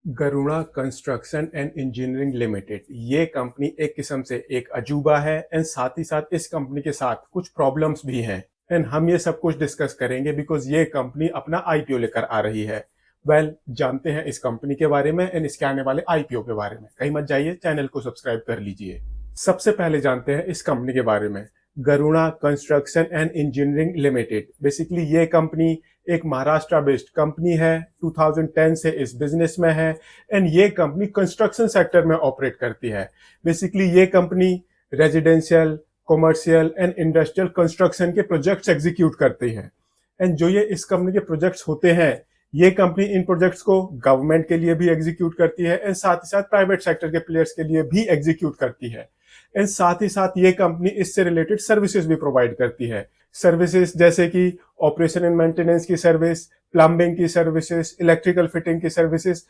Garuda construction and engineering limited ये company एक किस्म से एक अजूबा है एंड साथ ही साथ इस कंपनी के साथ कुछ प्रॉब्लम्स भी हैं एंड हम ये सब कुछ डिस्कस करेंगे बिकॉज ये कंपनी अपना आईपीओ लेकर आ रही है। जानते हैं इस कंपनी के बारे में एंड इसके आने वाले आईपीओ के बारे में। कहीं मत जाइए, चैनल को सब्सक्राइब कर लीजिए। सबसे पहले जानते हैं इस कंपनी के बारे में। Garuda construction and engineering limited basically ये कंपनी एक महाराष्ट्र बेस्ड कंपनी है। 2010 से इस बिजनेस में है एंड ये कंपनी कंस्ट्रक्शन सेक्टर में ऑपरेट करती है। बेसिकली ये company residential, commercial and industrial construction के प्रोजेक्ट्स एग्जीक्यूट करती है एंड जो ये इस कंपनी के प्रोजेक्ट्स होते हैं, ये कंपनी इन प्रोजेक्ट्स को गवर्नमेंट के लिए भी एग्जीक्यूट करती है एंड साथ ही साथ प्राइवेट सेक्टर के प्लेयर्स के लिए भी एग्जीक्यूट करती है एंड साथ ही साथ ये कंपनी इससे रिलेटेड सर्विसेज भी प्रोवाइड करती है। सर्विसेज जैसे कि ऑपरेशन एंड मेंटेनेंस की सर्विस, प्लम्बिंग की सर्विसेज, इलेक्ट्रिकल फिटिंग की सर्विसेज,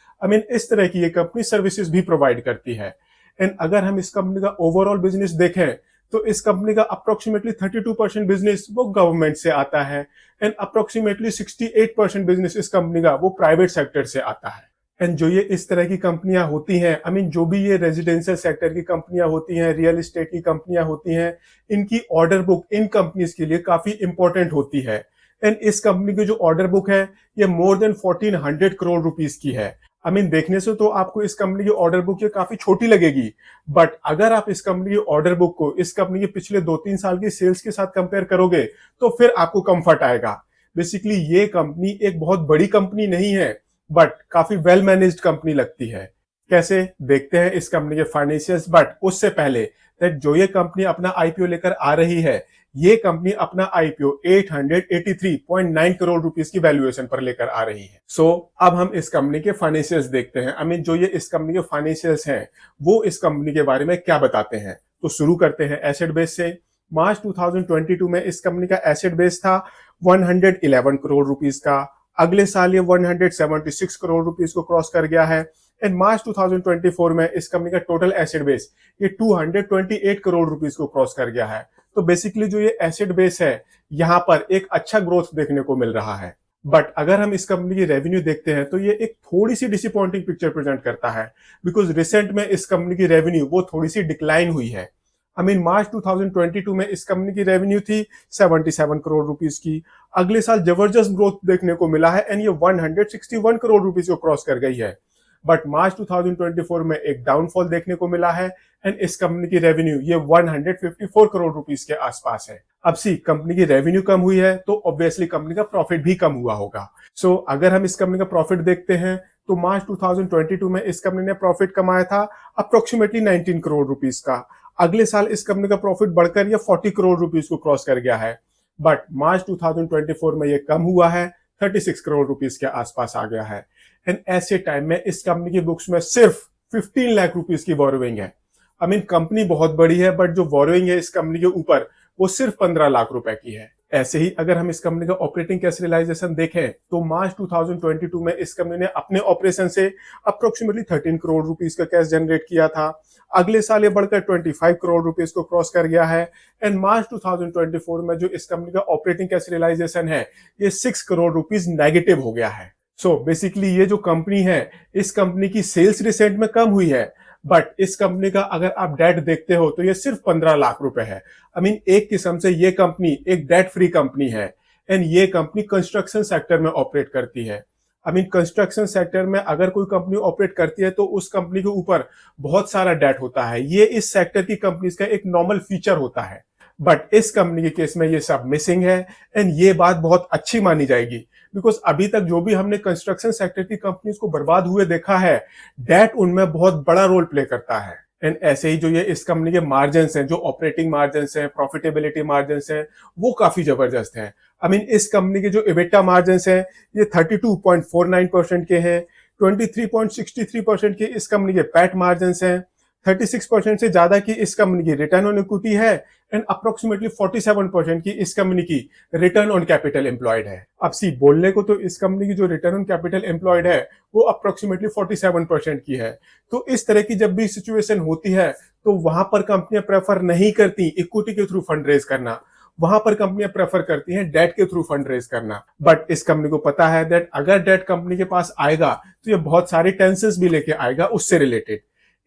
इस तरह की ये कंपनी सर्विसेज भी प्रोवाइड करती है। एंड अगर हम इस कंपनी का ओवरऑल बिजनेस देखें तो इस कंपनी का अप्रोक्सीमेटली 32% बिजनेस वो गवर्नमेंट से आता है एंड अप्रोक्सीमेटली 68% बिजनेस इस कंपनी का वो प्राइवेट सेक्टर से आता है। एंड जो ये इस तरह की कंपनियां होती हैं, जो भी ये रेजिडेंशियल सेक्टर की कंपनियां होती हैं, रियल एस्टेट की कंपनियां होती हैं, इनकी ऑर्डर बुक इन कंपनीज के लिए काफी इंपॉर्टेंट होती है एंड इस कंपनी की जो ऑर्डर बुक है ये मोर देन 1400 करोड़ रुपीस की है। देखने से तो आपको इस कंपनी की ऑर्डर बुक ये काफी छोटी लगेगी, बट अगर आप इस कंपनी की ऑर्डर बुक को इस कंपनी के पिछले 2-3 साल की सेल्स के साथ कंपेयर करोगे तो फिर आपको कंफर्ट आएगा। बेसिकली ये कंपनी एक बहुत बड़ी कंपनी नहीं है बट काफी वेल मैनेज्ड कंपनी लगती है। कैसे, देखते हैं इस कंपनी के फाइनेंशियल्स। बट उससे पहले दैट जो ये कंपनी अपना आईपीओ लेकर आ रही है, ये कंपनी अपना आईपीओ 883.9 करोड़ रुपीस की वैल्यूएशन पर लेकर आ रही है। सो अब हम इस कंपनी के फाइनेंशियल्स देखते हैं। जो ये इस कंपनी के फाइनेंशियल्स हैं वो इस कंपनी के बारे में क्या बताते हैं। तो शुरू करते हैं एसेट बेस से। मार्च 2022 में इस कंपनी का एसेट बेस था 111 करोड़ रुपीस का। अगले साल ये 176 करोड़ रुपीस को क्रॉस कर गया है एंड मार्च 2024 में इस कंपनी का टोटल एसेट बेस ये 228 करोड़ रुपीस को क्रॉस कर गया है। तो बेसिकली जो ये एसेट बेस है, यहाँ पर एक अच्छा ग्रोथ देखने को मिल रहा है। बट अगर हम इस कंपनी की रेवेन्यू देखते हैं तो ये एक थोड़ी सी डिसअपॉइंटिंग पिक्चर प्रेजेंट करता है बिकॉज रिसेंट में इस कंपनी की रेवेन्यू वो थोड़ी सी डिक्लाइन हुई है। मार्च 2022 में इस कंपनी की रेवेन्यू थी 77 करोड़ रुपीस की। अगले साल जबरदस्त ग्रोथ देखने को मिला है एंड ये 161 करोड़ रुपीस को क्रॉस कर गई है। बट मार्च 2024 में एक डाउनफॉल देखने को मिला है एंड इस कंपनी की रेवेन्यू ये 154 करोड़ रुपीस के आसपास है। अब कंपनी की रेवेन्यू कम हुई है तो ऑब्वियसली कंपनी का प्रॉफिट भी कम हुआ होगा। सो अगर हम इस कंपनी का प्रॉफिट देखते हैं तो मार्च 2022 में इस कंपनी ने प्रॉफिट कमाया था अप्रोक्सीमेटली 19 करोड़ रुपीस का। अगले साल इस कंपनी का प्रॉफिट बढ़कर ये 40 करोड़ रुपीस को क्रॉस कर गया है। बट मार्च 2024 में ये कम हुआ है, 36 करोड़ रुपीस के आसपास आ गया है एंड ऐसे टाइम में इस कंपनी की बुक्स में सिर्फ 15 लाख रुपीस की बोरोइंग है। कंपनी बहुत बड़ी है बट जो बोरोइंग है इस कंपनी के ऊपर वो सिर्फ 15 लाख रुपए की है। ऐसे ही अगर हम इस कंपनी का ऑपरेटिंग कैश रियलाइजेशन देखें तो मार्च 2022 में इस कंपनी ने अपने ऑपरेशन से अप्रोक्सीमेटली 13 करोड़ रुपीस का कैश जनरेट किया था। अगले साल ये बढ़कर 25 करोड़ रुपीस को क्रॉस कर गया है एंड मार्च 2024 में जो इस कंपनी का ऑपरेटिंग कैश रियलाइजेशन है ये 6 करोड़ रुपीस नेगेटिव हो गया है। सो बेसिकली ये जो कंपनी है, इस कंपनी की सेल्स रिसेंट में कम हुई है बट इस कंपनी का अगर आप डेट देखते हो तो ये सिर्फ 15 लाख रुपए है। एक किस्म से ये कंपनी एक डेट फ्री कंपनी है एंड ये कंपनी कंस्ट्रक्शन सेक्टर में ऑपरेट करती है। कंस्ट्रक्शन सेक्टर में अगर कोई कंपनी ऑपरेट करती है तो उस कंपनी के ऊपर बहुत सारा डेट होता है। ये इस सेक्टर की कंपनीज का एक नॉर्मल फीचर होता है बट इस कंपनी के केस में ये सब मिसिंग है एंड ये बात बहुत अच्छी मानी जाएगी बिकॉज अभी तक जो भी हमने कंस्ट्रक्शन सेक्टर की कंपनीज को बर्बाद हुए देखा है, डेट उनमें बहुत बड़ा रोल प्ले करता है। एंड ऐसे ही जो ये इस कंपनी के मार्जिन हैं, जो ऑपरेटिंग मार्जिन हैं, प्रॉफिटेबिलिटी मार्जिन हैं, वो काफी जबरदस्त हैं। इस कंपनी के जो इबिटा मार्जिन हैं ये 32.49% के हैं। 23.63% के इस कंपनी के पैट मार्जिन हैं। 36% से ज्यादा की इस कंपनी की रिटर्न ऑन इक्विटी है एंड अप्रोक्सीमेटली 47% की इस कंपनी की रिटर्न ऑन कैपिटल एम्प्लॉयड है। बोलने को तो इस कंपनी की जो रिटर्न ऑन कैपिटल एम्प्लॉयड है वो अप्रोक्सीमेटली 47% की है। तो इस तरह की जब भी सिचुएशन होती है तो वहां पर कंपनियां प्रेफर नहीं करती इक्विटी के थ्रू फंड रेज करना, वहां पर कंपनियां प्रेफर करती हैं डेट के थ्रू फंड रेज करना। बट इस कंपनी को पता है दैट अगर डेट कंपनी के पास आएगा तो ये बहुत सारी टेंशंस भी लेके आएगा उससे रिलेटेड।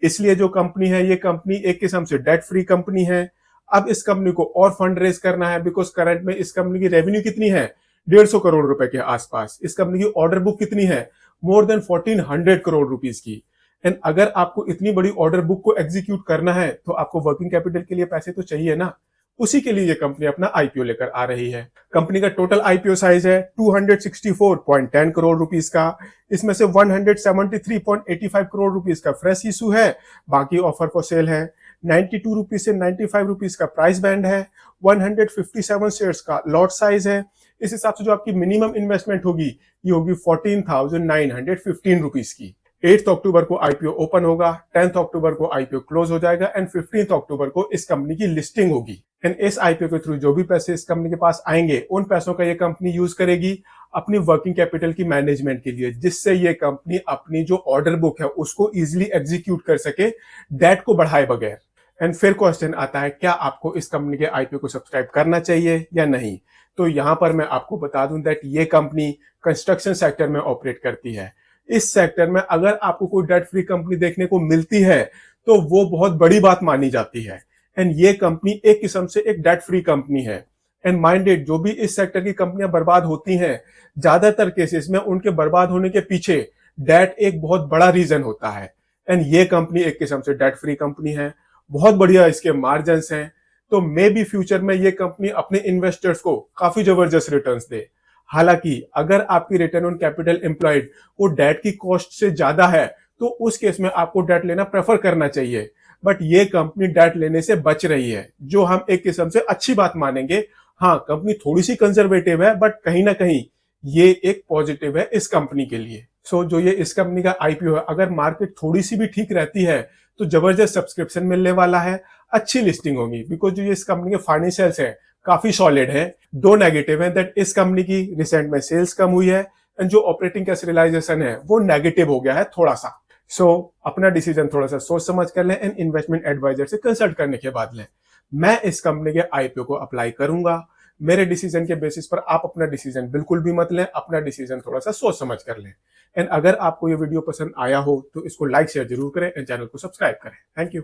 इसलिए जो कंपनी है ये कंपनी एक किस्म से डेट फ्री कंपनी है। अब इस कंपनी को और फंड रेज करना है बिकॉज करंट में इस कंपनी की रेवेन्यू कितनी है, 150 करोड़ रुपए के आसपास। इस कंपनी की ऑर्डर बुक कितनी है, मोर देन 1400 करोड़ रुपीस की। एंड अगर आपको इतनी बड़ी ऑर्डर बुक को एग्जीक्यूट करना है तो आपको वर्किंग कैपिटल के लिए पैसे तो चाहिए ना। उसी के लिए ये कंपनी अपना आईपीओ लेकर आ रही है। कंपनी का टोटल आईपीओ साइज है 264.10 करोड़ रुपीस का। इसमें से 173.85 करोड़ रुपीस का फ्रेश इशू है, बाकी ऑफर फॉर सेल है। 92 रुपीज से 95 रुपीज का प्राइस बैंड है। 157 शेयर्स का लॉट साइज है। इस हिसाब से जो आपकी मिनिमम इन्वेस्टमेंट होगी ये होगी 14,915 रुपीज की। 8 अक्टूबर को आईपीओ ओपन होगा, 10 अक्टूबर को आईपीओ क्लोज हो जाएगा एंड 15 अक्टूबर को इस कंपनी की लिस्टिंग होगी। एंड इस आईपीओ के थ्रू जो भी पैसे इस कंपनी के पास आएंगे उन पैसों का ये कंपनी यूज करेगी अपनी वर्किंग कैपिटल की मैनेजमेंट के लिए, जिससे ये कंपनी अपनी जो ऑर्डर बुक है उसको इजिली एग्जीक्यूट कर सके डेट को बढ़ाए बगैर। एंड फिर क्वेश्चन आता है क्या आपको इस कंपनी के आईपीओ को सब्सक्राइब करना चाहिए या नहीं। तो यहां पर मैं आपको बता दूं दैट ये कंपनी कंस्ट्रक्शन सेक्टर में ऑपरेट करती है। इस सेक्टर में अगर आपको कोई डेट फ्री कंपनी देखने को मिलती है तो वो बहुत बड़ी बात मानी जाती है। एंड ये कंपनी एक किस्म से एक डेट फ्री कंपनी है। एंड माइंडेड जो भी इस सेक्टर की कंपनियां बर्बाद होती हैं ज्यादातर केसेस में उनके बर्बाद होने के पीछे डेट एक बहुत बड़ा रीजन होता है। एंड ये कंपनी एक किस्म से डेट फ्री कंपनी है, बहुत बढ़िया इसके मार्जिन हैं। तो मे बी फ्यूचर में ये कंपनी अपने इन्वेस्टर्स को काफी जबरदस्त रिटर्न्स दे। हालांकि अगर आपकी रिटर्न ऑन कैपिटल एम्प्लॉयड वो डेट की कॉस्ट से ज्यादा है तो उस केस में आपको डेट लेना प्रेफर करना चाहिए। बट ये कंपनी डेट लेने से बच रही है, जो हम एक किस्म से अच्छी बात मानेंगे। हाँ, कंपनी थोड़ी सी कंजर्वेटिव है बट कहीं ना कहीं ये एक पॉजिटिव है इस कंपनी के लिए। सो जो ये इस कंपनी का आईपीओ है, अगर मार्केट थोड़ी सी भी ठीक रहती है तो जबरदस्त सब्सक्रिप्शन मिलने वाला है, अच्छी लिस्टिंग होगी। बिकॉज जो ये इस कंपनी के फाइनेंशियल्स है काफी सॉलिड है। दो नेगेटिव है दैट इस कंपनी की रिसेंट में सेल्स कम हुई है एंड जो ऑपरेटिंग कैश रियलाइजेशन है वो नेगेटिव हो गया है थोड़ा सा। सो अपना डिसीजन थोड़ा सा सोच समझ कर लें एंड इन्वेस्टमेंट एडवाइजर से कंसल्ट करने के बाद लें। मैं इस कंपनी के आईपीओ को अप्लाई करूंगा। मेरे डिसीजन के बेसिस पर आप अपना डिसीजन बिल्कुल भी मत लें, अपना डिसीजन थोड़ा सा सोच समझ कर लें। एंड अगर आपको ये वीडियो पसंद आया हो तो इसको लाइक शेयर जरूर करें एंड चैनल को सब्सक्राइब करें। Thank you.